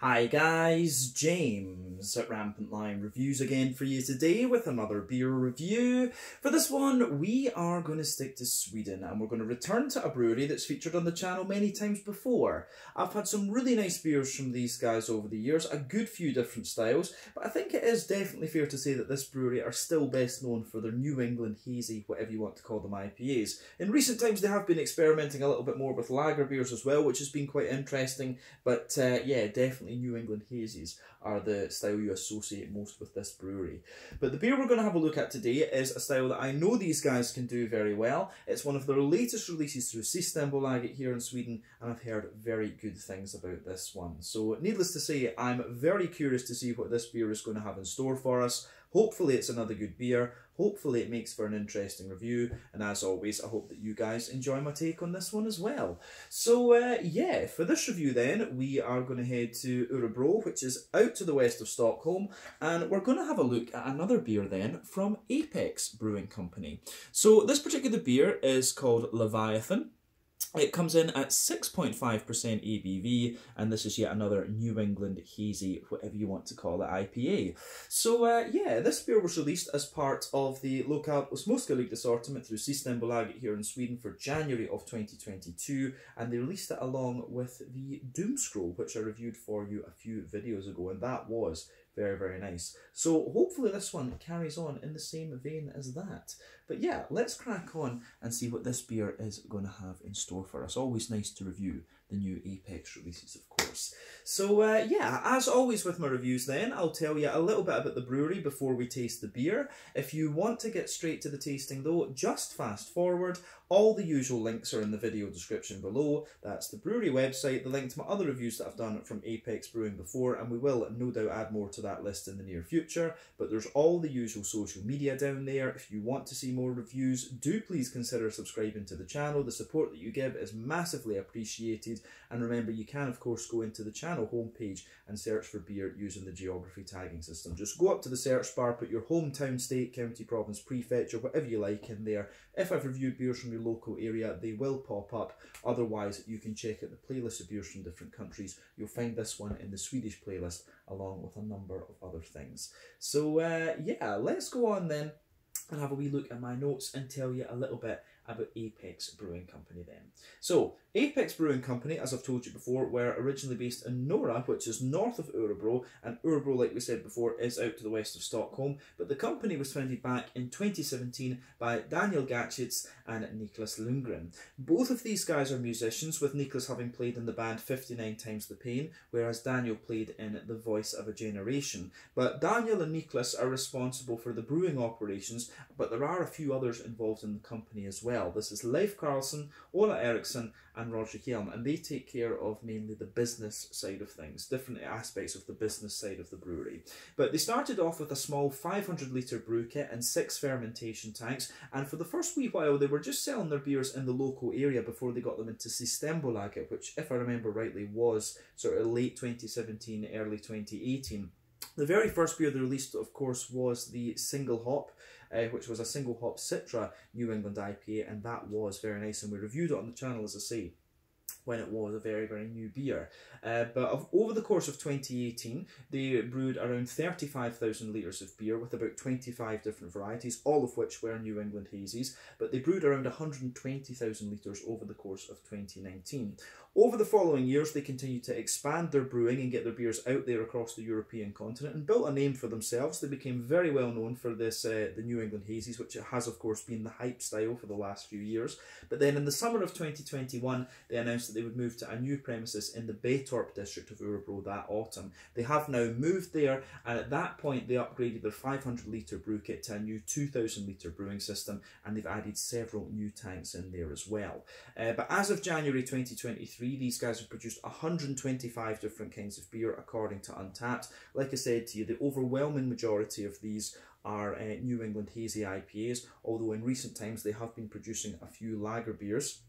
Hi guys, James at Rampant Lion Reviews again for you today with another beer review. For this one, we are going to stick to Sweden and we're going to return to a brewery that's featured on the channel many times before. I've had some really nice beers from these guys over the years, a good few different styles, but I think it is definitely fair to say that this brewery are still best known for their New England hazy, whatever you want to call them, IPAs. In recent times they have been experimenting a little bit more with lager beers as well, which has been quite interesting, but yeah, definitely New England hazies are the style you associate most with this brewery. But the beer we're going to have a look at today is a style that I know these guys can do very well. It's one of their latest releases through Systembolaget here in Sweden, and I've heard very good things about this one. So needless to say, I'm very curious to see what this beer is going to have in store for us. Hopefully it's another good beer, hopefully it makes for an interesting review, and as always I hope that you guys enjoy my take on this one as well. So yeah, for this review then, we are going to head to Örebro, which is out to the west of Stockholm, and we're going to have a look at another beer then from Apex Brewing Company. So this particular beer is called Leviathan. It comes in at 6.5% ABV, and this is yet another New England hazy, whatever you want to call it, IPA. So yeah, this beer was released as part of the Lokalt Osmoskaligt assortment through Systembolaget here in Sweden for January of 2022, and they released it along with the Doom Scroll, which I reviewed for you a few videos ago, and that was very, very nice. So hopefully this one carries on in the same vein as that. But yeah, let's crack on and see what this beer is going to have in store for us. Always nice to review the new Apex releases, of course. So yeah, as always with my reviews then, I'll tell you a little bit about the brewery before we taste the beer. If you want to get straight to the tasting though, just fast forward. All the usual links are in the video description below. That's the brewery website, the link to my other reviews that I've done from Apex Brewing before, and we will no doubt add more to that list in the near future. But there's all the usual social media down there. If you want to see more reviews, do please consider subscribing to the channel. The support that you give is massively appreciated. And remember, you can of course go into the channel homepage and search for beer using the geography tagging system. Just go up to the search bar, put your hometown, state, county, province, prefecture, whatever you like in there. If I've reviewed beers from your local area, they will pop up. Otherwise, you can check out the playlist of beers from different countries. You'll find this one in the Swedish playlist along with a number of other things. So yeah, let's go on then and have a wee look at my notes and tell you a little bit about Apex Brewing Company then. So, Apex Brewing Company, as I've told you before, were originally based in Nora, which is north of Örebro, and Örebro, like we said before, is out to the west of Stockholm, but the company was founded back in 2017 by Daniel Gatchitz and Niklas Lundgren. Both of these guys are musicians, with Niklas having played in the band 59 Times the Pain, whereas Daniel played in The Voice of a Generation. But Daniel and Niklas are responsible for the brewing operations, but there are a few others involved in the company as well. This is Leif Carlson, Ola Eriksson and Roger Hjelm, and they take care of mainly the business side of things, different aspects of the business side of the brewery. But they started off with a small 500 litre brew kit and 6 fermentation tanks, and for the first wee while they were just selling their beers in the local area before they got them into Systembolaget, which, if I remember rightly, was sort of late 2017, early 2018. The very first beer they released, of course, was the single hop, which was a single hop Citra New England IPA, and that was very nice, and we reviewed it on the channel, as I say, when it was a very, very new beer. But over the course of 2018, they brewed around 35,000 litres of beer with about 25 different varieties, all of which were New England hazies, but they brewed around 120,000 litres over the course of 2019. Over the following years, they continued to expand their brewing and get their beers out there across the European continent and built a name for themselves. They became very well known for this, the New England hazies, which has of course been the hype style for the last few years. But then in the summer of 2021, they announced that they would move to a new premises in the Baytorp district of Örebro that autumn. They have now moved there, and at that point they upgraded their 500 litre brew kit to a new 2,000 litre brewing system, and they've added several new tanks in there as well. But as of January 2023, these guys have produced 125 different kinds of beer according to Untappd. Like I said to you, the overwhelming majority of these are New England hazy IPAs, although in recent times they have been producing a few lager beers.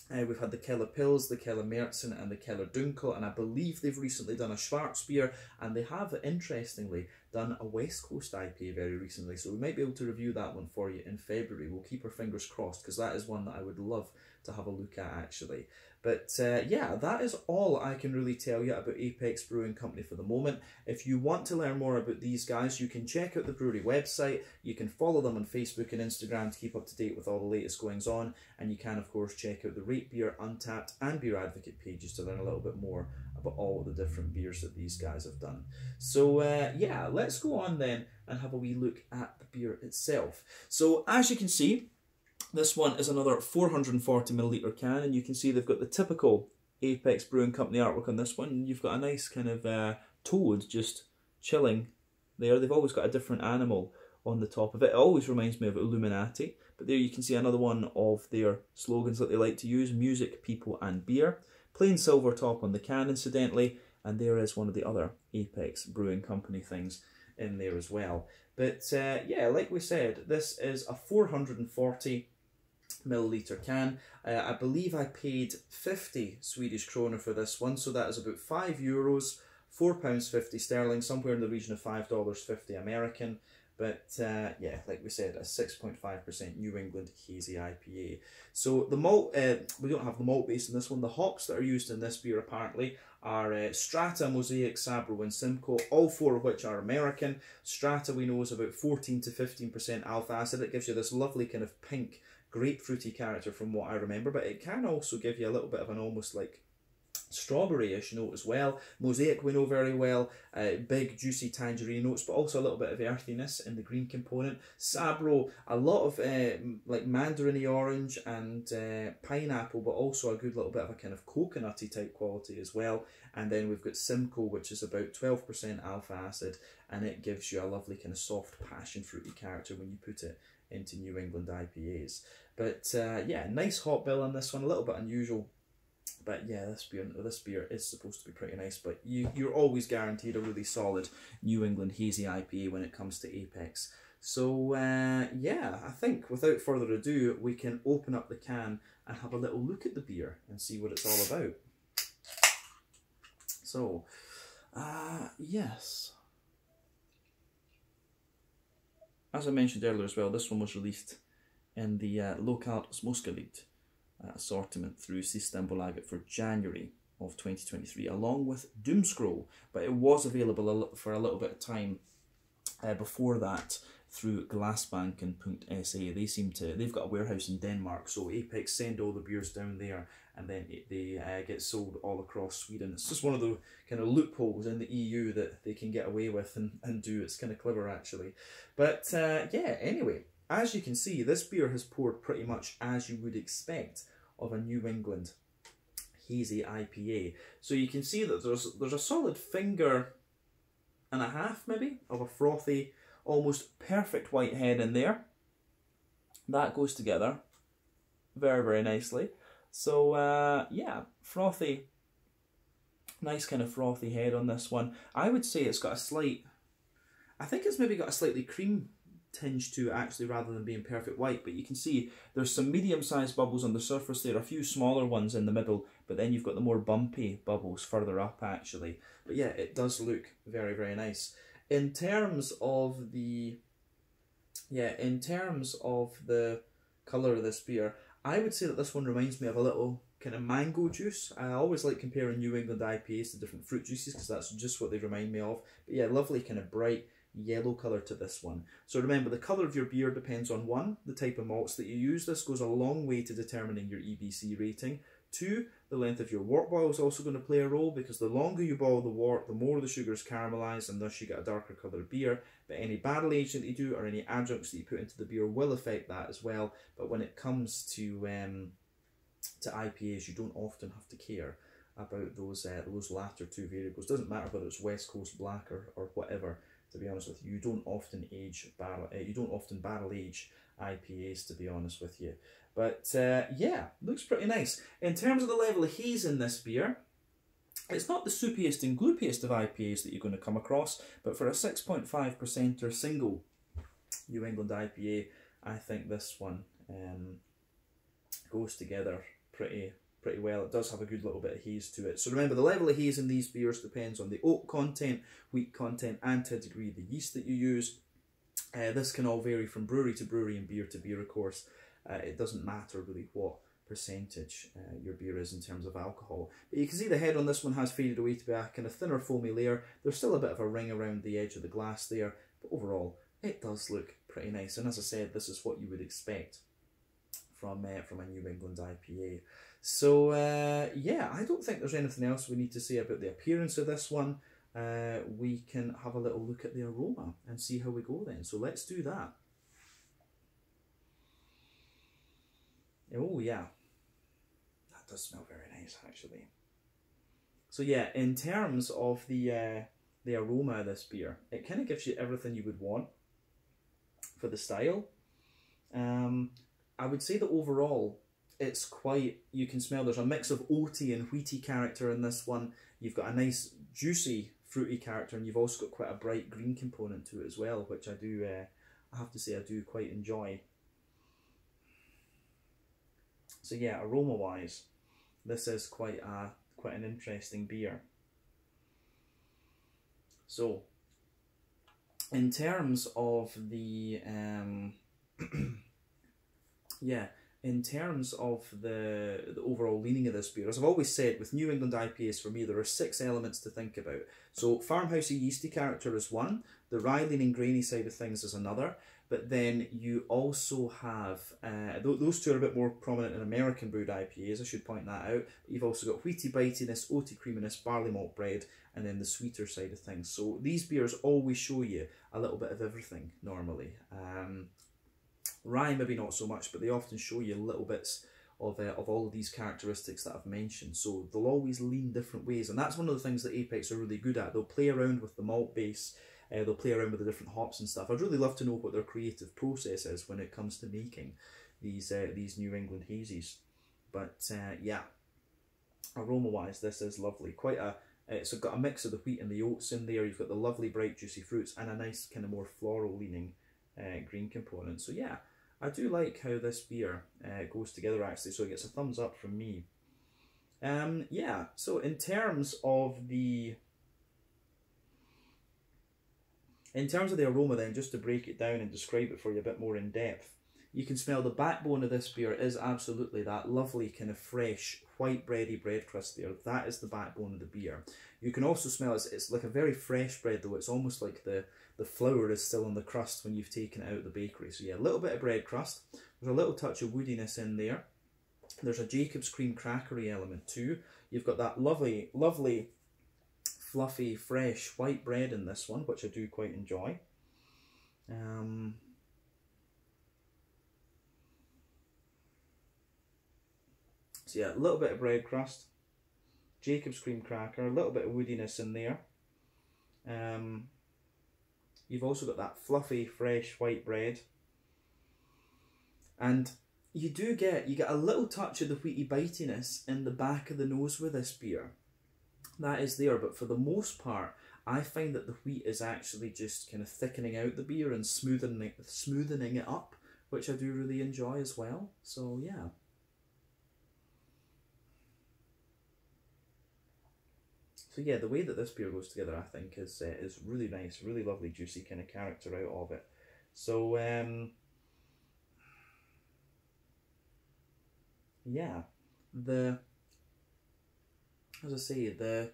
We've had the Keller Pils, the Keller Märzen and the Keller Dunkel, and I believe they've recently done a Schwarzbier, and they have, interestingly, done a West Coast IPA very recently, so we might be able to review that one for you in February. We'll keep our fingers crossed, because that is one that I would love to have a look at, actually. But yeah, that is all I can really tell you about Apex Brewing Company for the moment. If you want to learn more about these guys, you can check out the brewery website. You can follow them on Facebook and Instagram to keep up to date with all the latest goings on. And you can, of course, check out the Rate Beer, Untappd and Beer Advocate pages to learn a little bit more about all of the different beers that these guys have done. So yeah, let's go on then and have a wee look at the beer itself. So as you can see, this one is another 440ml can, and you can see they've got the typical Apex Brewing Company artwork on this one. And you've got a nice kind of toad just chilling there. They've always got a different animal on the top of it. It always reminds me of Illuminati. But there you can see another one of their slogans that they like to use: music, people and beer. Plain silver top on the can, incidentally, and there is one of the other Apex Brewing Company things in there as well. But yeah, like we said, this is a 440ml can. I believe I paid 50 Swedish kronor for this one, so that is about €5, £4.50 sterling, somewhere in the region of $5.50 American. But yeah, like we said, a 6.5% New England hazy IPA. So the malt, we don't have the malt base in this one. The hops that are used in this beer apparently are Strata, Mosaic, Sabro and Simcoe, all four of which are American. Strata we know is about 14 to 15% alpha acid. It gives you this lovely kind of pink grapefruity character from what I remember, but it can also give you a little bit of an almost like strawberry-ish note as well. Mosaic we know very well, big juicy tangerine notes, but also a little bit of earthiness in the green component. Sabro, a lot of like mandarin-y orange and pineapple, but also a good little bit of a kind of coconutty type quality as well. And then we've got Simcoe, which is about 12% alpha acid, and it gives you a lovely kind of soft passion fruity character when you put it into New England IPAs. But yeah, nice hop bill on this one, a little bit unusual. But yeah, this beer is supposed to be pretty nice, but you're always guaranteed a really solid New England hazy IPA when it comes to Apex. So yeah, I think without further ado, we can open up the can and have a little look at the beer and see what it's all about. So, yes. As I mentioned earlier as well, this one was released in the Lokalt Småskaligt assortment through Systembolaget for January of 2023, along with Doomscroll, but it was available for a little bit of time before that through Glassbanken.se. They've got a warehouse in Denmark, so Apex send all the beers down there and then they get sold all across Sweden. It's just one of the kind of loopholes in the EU that they can get away with and do. It's kind of clever actually. But yeah, anyway, as you can see, this beer has poured pretty much as you would expect of a New England hazy IPA. So you can see that there's a solid finger and a half maybe of a frothy, almost perfect white head in there. That goes together very, very nicely. So yeah, frothy, nice kind of frothy head on this one. I would say it's got a slight, I think it's maybe got a slightly cream tinge to it actually, rather than being perfect white. But you can see there's some medium-sized bubbles on the surface there, a few smaller ones in the middle, but then you've got the more bumpy bubbles further up actually. But yeah, it does look very, very nice. In terms of the colour of this beer, I would say that this one reminds me of a little kind of mango juice. I always like comparing New England IPAs to different fruit juices because that's just what they remind me of. But yeah, lovely kind of bright yellow colour to this one. So remember, the colour of your beer depends on 1, the type of malts that you use. This goes a long way to determining your EBC rating. 2, the length of your wort boil is also going to play a role, because the longer you boil the wort, the more the sugar is caramelised, and thus you get a darker coloured beer. But any barrel aging that you do or any adjuncts that you put into the beer will affect that as well. But when it comes to IPAs, you don't often have to care about those latter 2 variables. Doesn't matter whether it's West Coast black or whatever. To be honest with you, you don't often barrel age IPAs, to be honest with you. But yeah, looks pretty nice. In terms of the level of haze in this beer, it's not the soupiest and gloopiest of IPAs that you're going to come across, but for a 6.5% or single New England IPA, I think this one goes together pretty well. It does have a good little bit of haze to it. So remember, the level of haze in these beers depends on the oak content, wheat content, and to a degree the yeast that you use. This can all vary from brewery to brewery and beer to beer, of course. It doesn't matter really what percentage your beer is in terms of alcohol. But you can see the head on this one has faded away to be a kind of thinner foamy layer. There's still a bit of a ring around the edge of the glass there, but overall it does look pretty nice. And as I said, this is what you would expect from a New England IPA. So yeah, I don't think there's anything else we need to say about the appearance of this one. We can have a little look at the aroma and see how we go then. So let's do that. Oh yeah, that does smell very nice actually. So yeah, in terms of the aroma of this beer, it kind of gives you everything you would want for the style. I would say that overall it's quite, you can smell there's a mix of oaty and wheaty character in this one. You've got a nice juicy fruity character, and you've also got quite a bright green component to it as well, which I do, I have to say I do quite enjoy. So yeah, aroma wise, this is quite an interesting beer. So in terms of the yeah, in terms of the overall leaning of this beer, as I've always said, with New England IPAs, for me, there are 6 elements to think about. So farmhousey yeasty character is one, the rye leaning grainy side of things is another, but then you also have, those two are a bit more prominent in American brewed IPAs, I should point that out. You've also got wheaty bitiness, oaty creaminess, barley malt bread, and then the sweeter side of things. So these beers always show you a little bit of everything normally. Rye maybe not so much, but they often show you little bits of all of these characteristics that I've mentioned. So they'll always lean different ways, and that's one of the things that Apex are really good at. They'll play around with the malt base, they'll play around with the different hops and stuff. I'd really love to know what their creative process is when it comes to making these New England hazies. But yeah, aroma wise, this is lovely. Quite a it's got a mix of the wheat and the oats in there. You've got the lovely bright juicy fruits and a nice kind of more floral leaning green component. So yeah, I do like how this beer goes together actually, so it gets a thumbs up from me. Yeah, so in terms of the aroma then, just to break it down and describe it for you a bit more in depth, you can smell the backbone of this beer is absolutely that lovely kind of fresh white bready bread crust there. That is the backbone of the beer. You can also smell it's like a very fresh bread though. It's almost like the flour is still on the crust when you've taken it out of the bakery. So yeah, a little bit of bread crust. There's a little touch of woodiness in there. There's a Jacob's cream crackery element too. You've got that lovely, lovely, fluffy, fresh white bread in this one, which I do quite enjoy. So yeah, a little bit of bread crust, Jacob's cream cracker, a little bit of woodiness in there. You've also got that fluffy, fresh white bread. And you get a little touch of the wheaty bitiness in the back of the nose with this beer. That is there, but for the most part, I find that the wheat is actually just kind of thickening out the beer and smoothening it up, which I do really enjoy as well. So yeah. So yeah, the way that this beer goes together, I think, is really nice, really lovely, juicy kind of character out of it. So yeah, as I say, the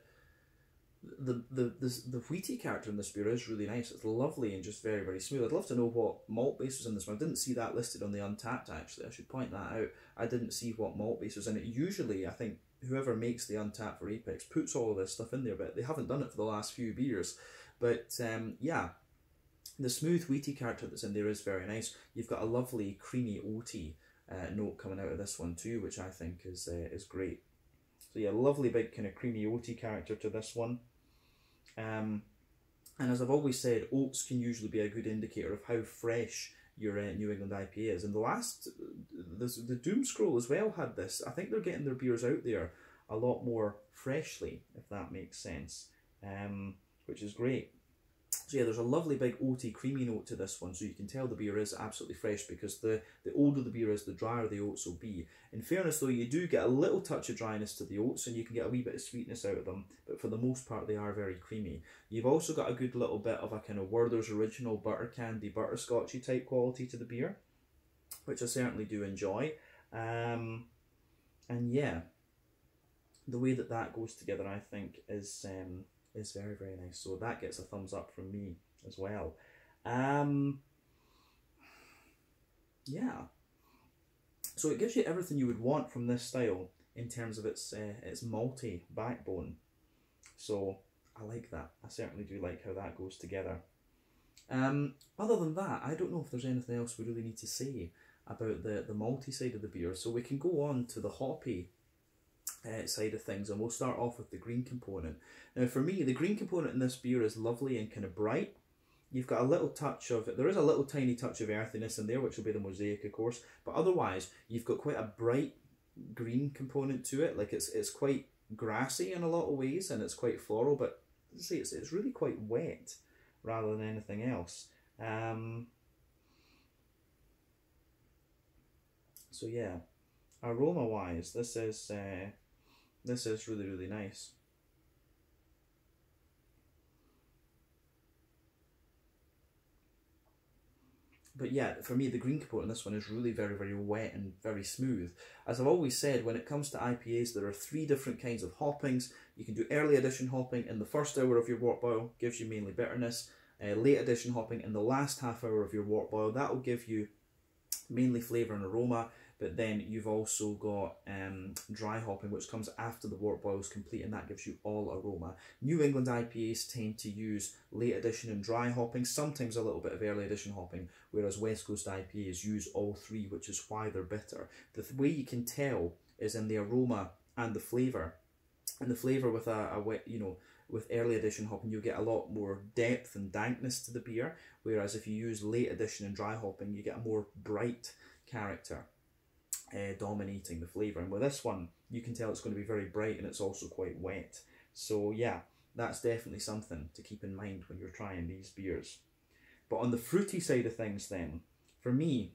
wheaty character in this beer is really nice. It's lovely and just very, very smooth. I'd love to know what malt base was in this one. I didn't see that listed on the Untappd actually. I should point that out. I didn't see what malt base was in it. Usually, I think whoever makes the Untappd for Apex puts all of this stuff in there, but they haven't done it for the last few beers. But yeah, the smooth wheaty character that's in there is very nice. You've got a lovely creamy oaty note coming out of this one too, which I think is great. So yeah, lovely big kind of creamy oaty character to this one. And as I've always said, oats can usually be a good indicator of how fresh your New England IPA is. And the Doom Scroll as well had this. I think they're getting their beers out there a lot more freshly, if that makes sense, which is great. So yeah, there's a lovely big oaty creamy note to this one, so you can tell the beer is absolutely fresh, because the older the beer is, the drier the oats will be. In fairness though, you do get a little touch of dryness to the oats, and you can get a wee bit of sweetness out of them, but for the most part they are very creamy. You've also got a good little bit of a kind of Werther's Original butter candy, butterscotchy type quality to the beer, which I certainly do enjoy. And yeah, the way that that goes together, I think, is very, very nice. So that gets a thumbs up from me as well. Yeah. So it gives you everything you would want from this style in terms of its malty backbone. So I like that. I certainly do like how that goes together. Other than that, I don't know if there's anything else we really need to say about the malty side of the beer. So we can go on to the hoppy side of things, and we'll start off with the green component. Now for me, the green component in this beer is lovely and kind of bright. You've got a little touch of, there is a little tiny touch of earthiness in there, which will be the mosaic, of course, but otherwise you've got quite a bright green component to it. Like it's quite grassy in a lot of ways, and it's quite floral, but as I say, it's really quite wet rather than anything else. So yeah, aroma wise, this is really, really nice. But yeah, for me, the green component in this one is really very, very wet and very smooth. As I've always said, when it comes to IPAs, there are 3 different kinds of hoppings. You can do early edition hopping in the first hour of your wort boil, gives you mainly bitterness. Late edition hopping in the last half hour of your wort boil, that will give you mainly flavour and aroma. But then you've also got dry hopping, which comes after the wort boil is complete, and that gives you all aroma. New England IPAs tend to use late edition and dry hopping, sometimes a little bit of early edition hopping, whereas West Coast IPAs use all 3, which is why they're bitter. The way you can tell is in the aroma and the flavour. And the flavour with with early edition hopping, you'll get a lot more depth and dankness to the beer, whereas if you use late edition and dry hopping, you get a more bright character dominating the flavour. And with this one, you can tell it's going to be very bright, and it's also quite wet. So yeah, that's definitely something to keep in mind when you're trying these beers. But on the fruity side of things then, for me,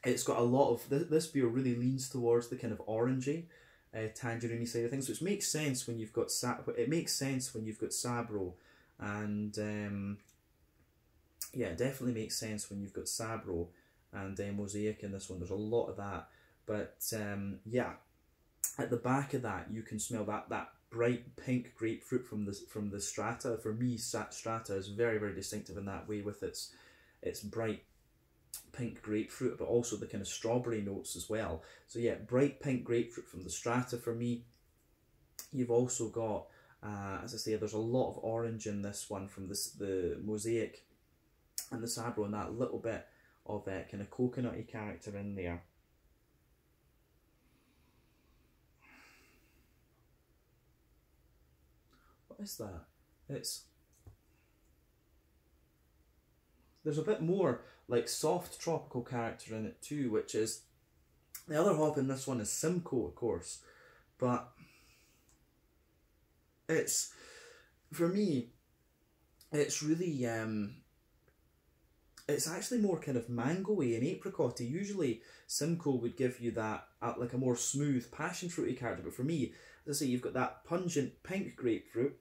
it's got a lot of, this beer really leans towards the kind of orangey, tangerine side of things, which makes sense when you've got Sabro, and yeah, it definitely makes sense when you've got Sabro and Mosaic in this one. There's a lot of that, but yeah, at the back of that you can smell that bright pink grapefruit from the Strata. For me, Strata is very, very distinctive in that way, with its bright pink grapefruit, but also the kind of strawberry notes as well. So yeah, bright pink grapefruit from the Strata for me. You've also got, as I say, there's a lot of orange in this one from the Mosaic and the Sabro, and that little bit of kind of coconutty character in there. What is that? There's a bit more like soft tropical character in it too, which is, the other hop in this one is Simcoe, of course, but it's, for me, it's really it's actually more kind of mango-y and apricot-y. Usually Simcoe would give you that like a more smooth passion fruity character, but for me, as I say, you've got that pungent pink grapefruit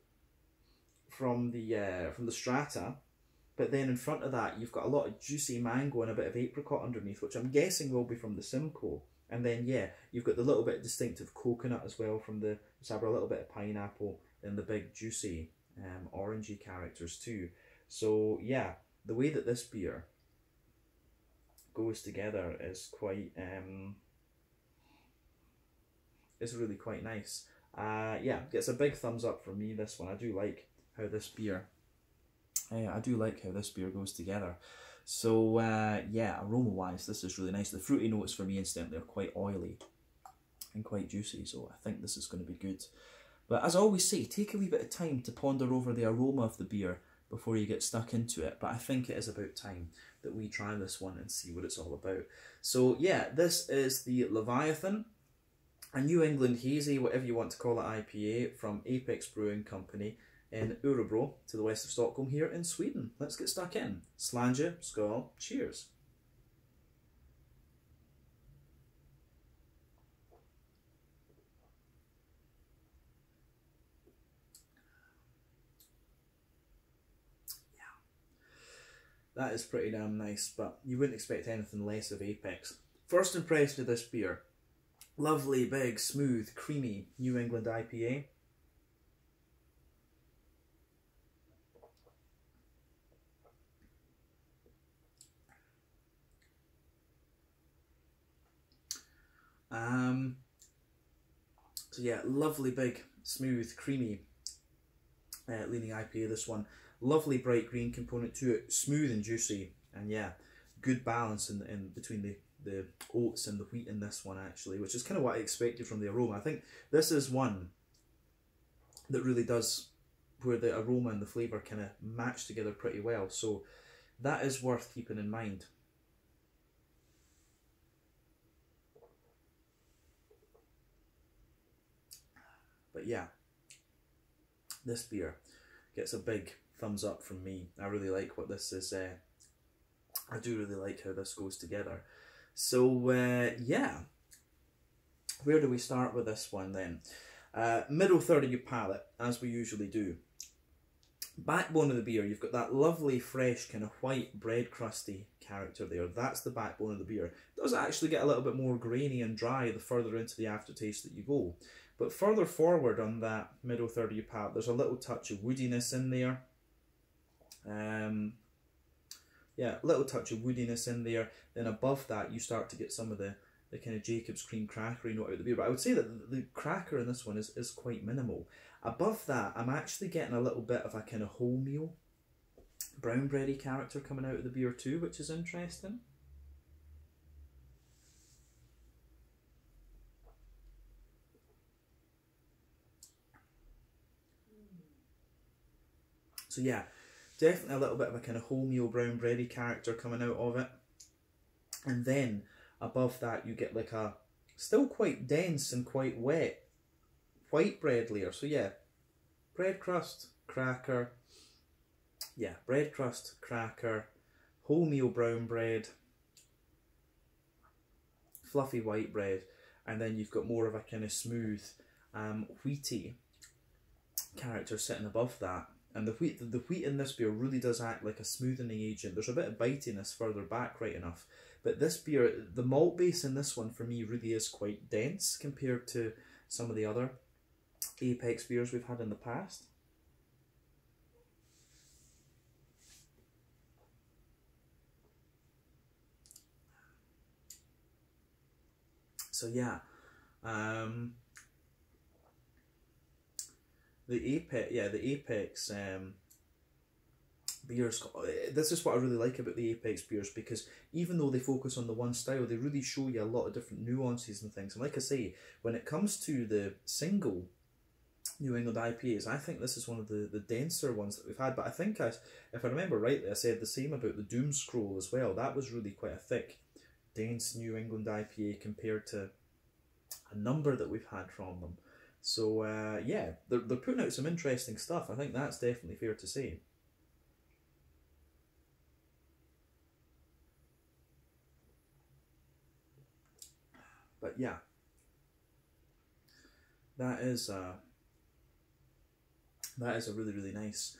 from the Strata, but then in front of that you've got a lot of juicy mango and a bit of apricot underneath, which I'm guessing will be from the Simcoe. And then yeah, you've got the little bit distinctive coconut as well from the Sabro, a little bit of pineapple, and the big juicy orangey characters too. So yeah, the way that this beer goes together is quite is really quite nice. Yeah, gets a big thumbs up from me, this one. I do like how this beer goes together. So yeah, aroma wise, this is really nice. The fruity notes for me incidentally are quite oily and quite juicy, so I think this is going to be good. But as I always say, take a wee bit of time to ponder over the aroma of the beer before you get stuck into it. But I think it is about time that we try this one and see what it's all about. So yeah, this is the Leviathan, a New England hazy, whatever you want to call it, IPA from Apex Brewing Company in Örebro to the west of Stockholm here in Sweden. Let's get stuck in. Slange, skål, cheers. That is pretty damn nice, but you wouldn't expect anything less of Apex. First impression of this beer, Lovely, big, smooth, creamy New England IPA. So yeah, lovely, big, smooth, creamy, leaning IPA, this one. Lovely bright green component to it, smooth and juicy, and yeah, good balance in between the oats and the wheat in this one actually, which is kind of what I expected from the aroma. I think this is one that really does, where the aroma and the flavour kind of match together pretty well, so that is worth keeping in mind. But yeah, this beer gets a big thumbs up from me. I really like what this is. I do really like how this goes together. So yeah, where do we start with this one then? Middle third of your palate, as we usually do. Backbone of the beer, you've got that lovely, fresh, kind of white bread crusty character there. That's the backbone of the beer. It does actually get a little bit more grainy and dry the further into the aftertaste that you go. But further forward on that middle third of your palate, there's a little touch of woodiness in there. Yeah, a little touch of woodiness in there. Then above that, you start to get some of the kind of Jacob's cream crackery note out of the beer. But I would say that the cracker in this one is quite minimal. Above that, I'm actually getting a little bit of a kind of wholemeal, brown bready character coming out of the beer too, which is interesting. So yeah, definitely a little bit of a kind of wholemeal brown bready character coming out of it. And then above that you get like a still quite dense and quite wet white bread layer. So yeah, bread crust, cracker, yeah, bread crust, cracker, wholemeal brown bread, fluffy white bread, and then you've got more of a kind of smooth wheaty character sitting above that. And the wheat in this beer really does act like a smoothening agent. There's a bit of bitiness further back, right enough. But this beer, the malt base in this one for me really is quite dense compared to some of the other Apex beers we've had in the past. So yeah, the Apex beers, this is what I really like about the Apex beers, because even though they focus on the one style, they really show you a lot of different nuances and things. And like I say, when it comes to the single New England IPAs, I think this is one of the denser ones that we've had. But I think, if I remember rightly, I said the same about the Doom Scroll as well. That was really quite a thick, dense New England IPA compared to a number that we've had from them. So yeah, they're putting out some interesting stuff. I think that's definitely fair to say. But yeah, that is a really, really nice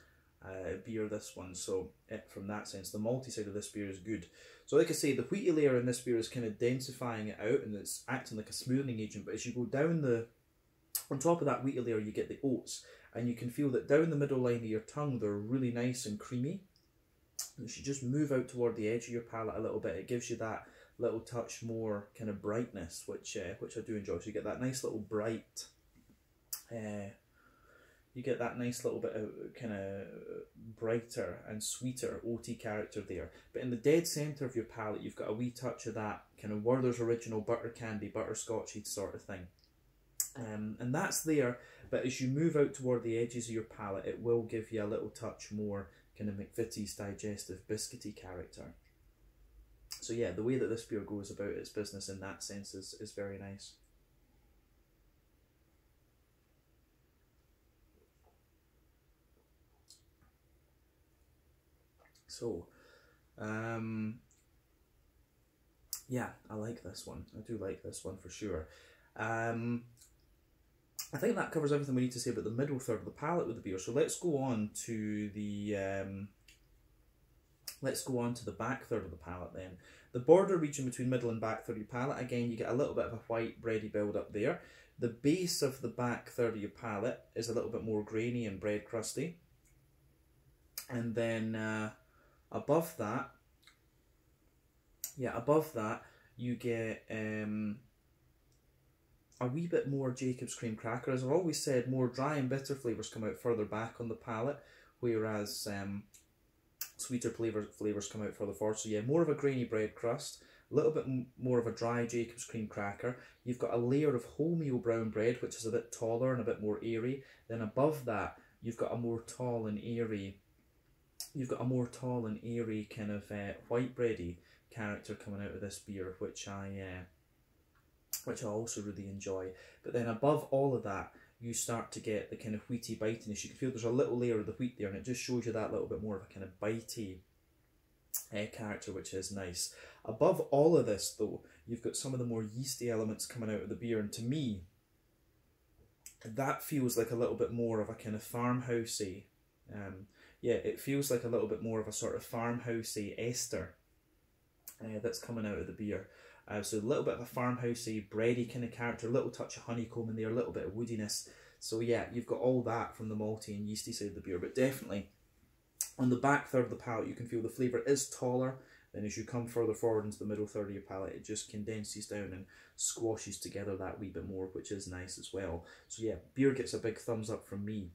beer, this one. So from that sense, the malty side of this beer is good. So like I say, the wheaty layer in this beer is kind of densifying it out, and it's acting like a smoothing agent. But as you go down on top of that wheaty layer, you get the oats, and you can feel that down the middle line of your tongue, they're really nice and creamy. And as you just move out toward the edge of your palate a little bit, it gives you that little touch more kind of brightness, which I do enjoy. So you get that nice little bright, you get that nice little bit of kind of brighter and sweeter oaty character there. But in the dead centre of your palate, you've got a wee touch of that kind of Werther's Original butter candy, butterscotchy sort of thing. And that's there, but as you move out toward the edges of your palate, it will give you a little touch more kind of McVitie's digestive biscuity character. So yeah, the way that this beer goes about its business in that sense is very nice. So, yeah, I like this one. I do like this one for sure. I think that covers everything we need to say about the middle third of the palate with the beer. So let's go on to the Let's go on to the back third of the palate then. The border region between middle and back third of your palate, again, you get a little bit of a white bready build up there. The base of the back third of your palate is a little bit more grainy and bread crusty. And then above that, you get a wee bit more Jacob's cream cracker. As I've always said, more dry and bitter flavours come out further back on the palate, whereas sweeter flavours come out further forward. So yeah, more of a grainy bread crust, a little bit more of a dry Jacob's cream cracker. You've got a layer of wholemeal brown bread, which is a bit taller and a bit more airy. Then above that, you've got a more tall and airy kind of white bready character coming out of this beer, which I also really enjoy. But then above all of that, you start to get the kind of wheaty bitiness. You can feel there's a little layer of the wheat there, and it just shows you that little bit more of a kind of bitey character, which is nice. Above all of this, though, you've got some of the more yeasty elements coming out of the beer, and to me, that feels like a little bit more of a kind of farmhousey. Yeah, it feels like a little bit more of a sort of farmhousey ester that's coming out of the beer. So a little bit of a farmhousey, bready kind of character, a little touch of honeycomb in there, a little bit of woodiness. So yeah, you've got all that from the malty and yeasty side of the beer, but definitely on the back third of the palate, you can feel the flavour is taller. Then as you come further forward into the middle third of your palate, it just condenses down and squashes together that wee bit more, which is nice as well. So yeah, beer gets a big thumbs up from me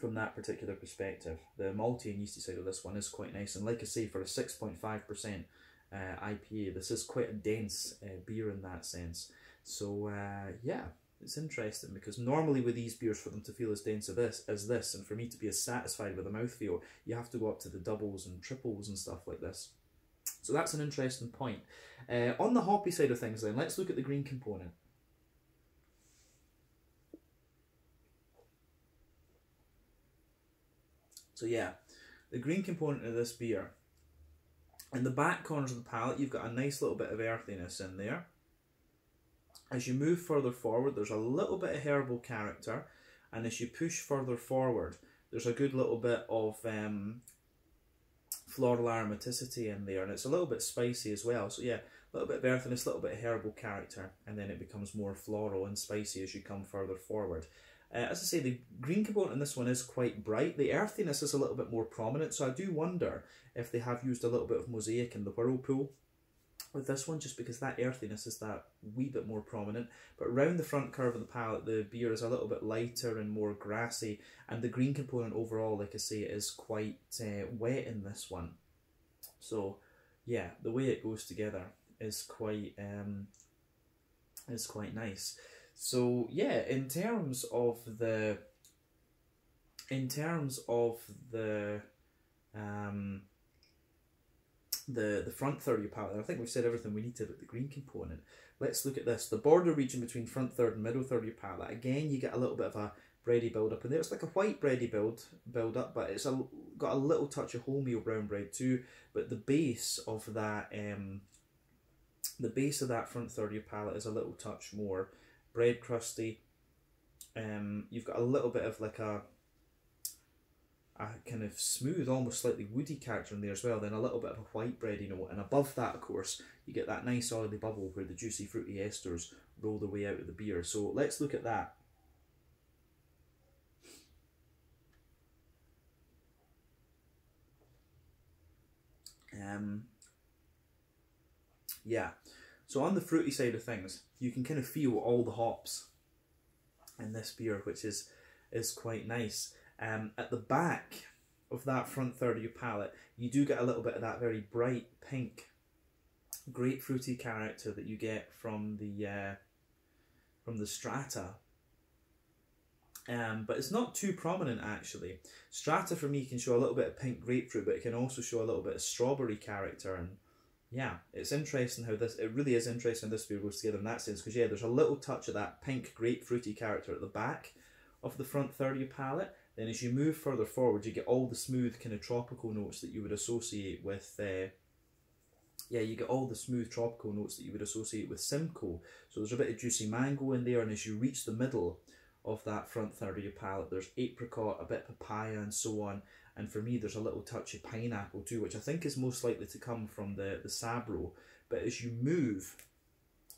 from that particular perspective. The malty and yeasty side of this one is quite nice, and like I say, for a 6.5% IPA, this is quite a dense beer in that sense. So yeah, it's interesting, because normally with these beers, for them to feel as dense as this, and for me to be as satisfied with the mouthfeel, you have to go up to the doubles and triples and stuff like this. So that's an interesting point. On the hoppy side of things then, let's look at the green component. So yeah, the green component of this beer, in the back corners of the palate, you've got a nice little bit of earthiness in there. As you move further forward, there's a little bit of herbal character, and as you push further forward, there's a good little bit of floral aromaticity in there, and it's a little bit spicy as well. So yeah, a little bit of earthiness, a little bit of herbal character, and then it becomes more floral and spicy as you come further forward. As I say, the green component in this one is quite bright. The earthiness is a little bit more prominent, so I do wonder if they have used a little bit of mosaic in the whirlpool with this one, just because that earthiness is that wee bit more prominent. But around the front curve of the palate, the beer is a little bit lighter and more grassy, and the green component overall, like I say, is quite wet in this one. So yeah, the way it goes together is quite nice. So yeah, in terms of the front third of your palate, I think we've said everything we need to about the green component. Let's look at this. The border region between front third and middle third of your palate. Again, you get a little bit of a bready build up in there. It's like a white bready build up, but it's got a little touch of wholemeal brown bread too. But the base of that front third of your palate is a little touch more bread crusty. You've got a little bit of like a kind of smooth, almost slightly woody character in there as well, then a little bit of a white bready note, and above that, of course, you get that nice oily bubble where the juicy fruity esters roll their way out of the beer. So let's look at that. Yeah, so on the fruity side of things, you can kind of feel all the hops in this beer, which is quite nice. At the back of that front third of your palate, you do get a little bit of that very bright pink grapefruity character that you get from the Strata. But it's not too prominent actually. Strata for me can show a little bit of pink grapefruit, but it can also show a little bit of strawberry character. And yeah, it's interesting how it really is interesting how this beer goes together in that sense, because yeah, there's a little touch of that pink grapefruity character at the back of the front third of your palate. Then as you move further forward, you get all the smooth kind of tropical notes that you would associate with you get all the smooth tropical notes that you would associate with Simcoe. So there's a bit of juicy mango in there, and as you reach the middle of that front third of your palate. There's apricot, a bit of papaya and so on. And for me, there's a little touch of pineapple too, which I think is most likely to come from the Sabro. But as you move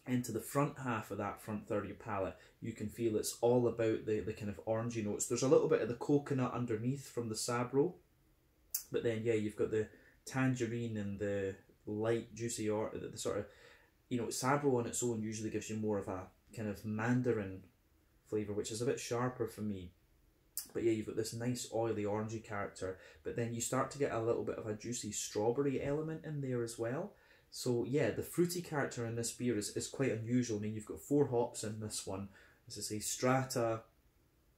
into the front half of that front third of your palate, you can feel it's all about the kind of orangey notes. There's a little bit of the coconut underneath from the Sabro, but then yeah, you've got the tangerine and the light juicy, or the sort of, you know, Sabro on its own usually gives you more of a kind of mandarin flavour, which is a bit sharper for me. But yeah, you've got this nice oily orangey character, but then you start to get a little bit of a juicy strawberry element in there as well. So yeah, the fruity character in this beer is quite unusual. I mean, you've got 4 hops in this one. As I say, Strata,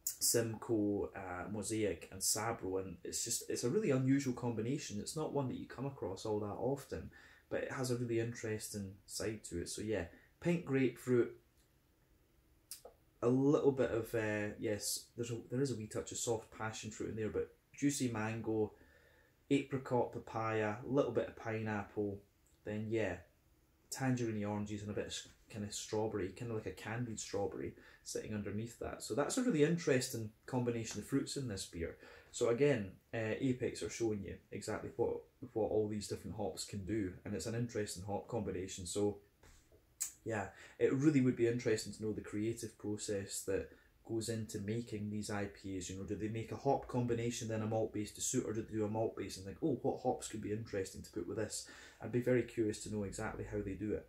Simcoe, Mosaic and Sabro, and it's a really unusual combination. It's not one that you come across all that often, but it has a really interesting side to it. So yeah, pink grapefruit, a little bit of, yes, there is a wee touch of soft passion fruit in there, but juicy mango, apricot, papaya, a little bit of pineapple, then yeah, tangerine oranges and a bit of kind of strawberry, kind of like a candied strawberry sitting underneath that. So that's a really interesting combination of fruits in this beer. So again, Apex are showing you exactly what all these different hops can do, and it's an interesting hop combination. So yeah, it really would be interesting to know the creative process that goes into making these IPAs. You know, do they make a hop combination then a malt base to suit, or do they do a malt base and think, oh, what hops could be interesting to put with this? I'd be very curious to know exactly how they do it.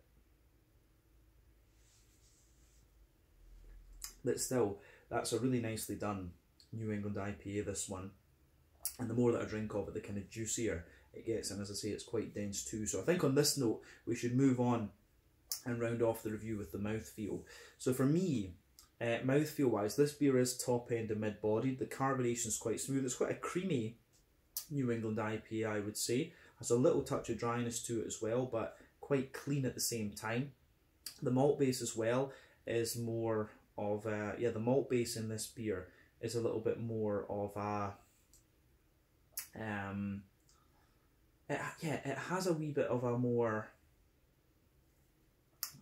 But still, that's a really nicely done New England IPA, this one. And the more that I drink of it, the kind of juicier it gets. And as I say, it's quite dense too. So I think on this note, we should move on and round off the review with the mouthfeel. So for me, mouthfeel wise, this beer is top end and mid bodied. The carbonation is quite smooth. It's quite a creamy New England IPA, I would say. Has a little touch of dryness to it as well, but quite clean at the same time. The malt base as well is more of a, yeah, the malt base in this beer is a little bit more of a, it has a wee bit of a more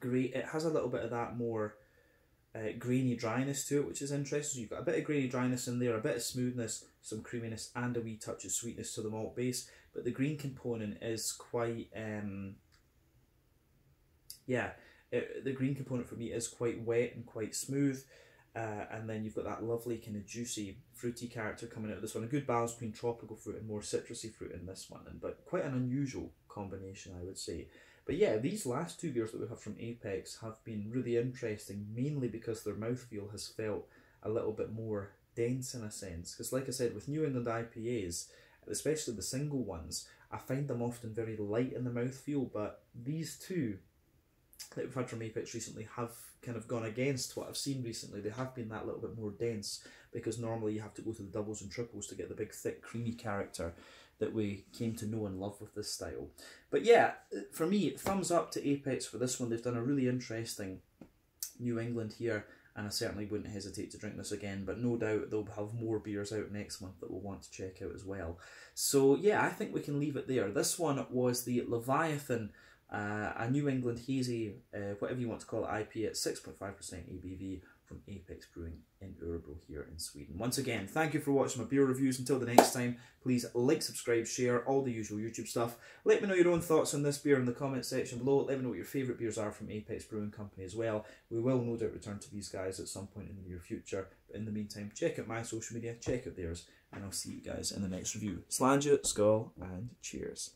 it has a little bit of that more grainy dryness to it, which is interesting. So you've got a bit of grainy dryness in there, a bit of smoothness, some creaminess, and a wee touch of sweetness to the malt base. But the green component is quite, the green component for me is quite wet and quite smooth. And then you've got that lovely kind of juicy, fruity character coming out of this one. A good balance between tropical fruit and more citrusy fruit in this one, but quite an unusual combination, I would say. But yeah, these last 2 beers that we have from Apex have been really interesting, mainly because their mouthfeel has felt a little bit more dense in a sense. Because like I said, with New England IPAs, especially the single ones, I find them often very light in the mouthfeel, but these 2 that we've had from Apex recently have kind of gone against what I've seen recently. They have been that little bit more dense, because normally you have to go to the doubles and triples to get the big thick creamy character that we came to know and love with this style. But yeah, for me, thumbs up to Apex for this one. They've done a really interesting New England here, and I certainly wouldn't hesitate to drink this again, but no doubt they'll have more beers out next month that we'll want to check out as well. So yeah, I think we can leave it there. This one was the Leviathan, a New England hazy, whatever you want to call it, IPA at 6.5% ABV from Apex Brewing in Örebro here in Sweden. Once again, thank you for watching my beer reviews. Until the next time, please like, subscribe, share, all the usual YouTube stuff. Let me know your own thoughts on this beer in the comment section below. Let me know what your favourite beers are from Apex Brewing Company as well. We will no doubt return to these guys at some point in the near future. But in the meantime, check out my social media, check out theirs, and I'll see you guys in the next review. Slàinte, skål, and cheers.